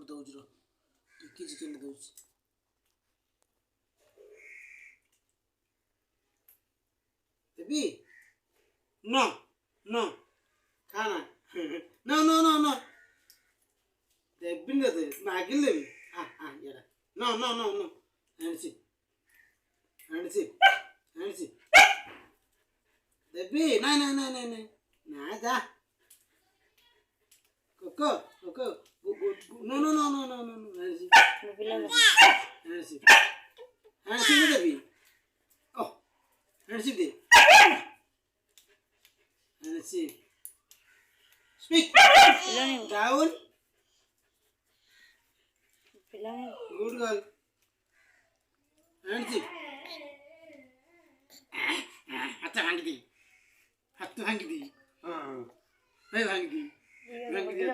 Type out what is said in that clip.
ଦଉଛି ର ଟିକେ ଚିକେନ୍ ଦଉଛି ଦେବି ନ ନ ଖାନା ନ ନ ନ ନ ଦେବିନି ତତେ ମାଗିଲେ ଦେବି ଏଇଟା ନ ନ ନ ନ ଆଣିଛି ଆଣିଛି ଆଣିଛି ଦେବି ନାଇଁ ନାଇଁ ନାଇଁ ନାଇଁ ନାଇଁ ନା ଯା କୋକୋ କୋକୋ no no no no no no ଆଣିଛି ଆଣିଛି ଦେବି ଓ ଆଣିଛି ଦେ ଆଣିଛି ସ୍ପିକ୍ ଡାଉନ୍ ଗୁଡ୍ गर्ल ଆଣିଛି ହାତ ଭାଙ୍ଗିଦି ହାତ ଭାଙ୍ଗିଦି ହଁ ଭାଇ ଭାଙ୍ଗିଦି ଭାଙ୍ଗିଦି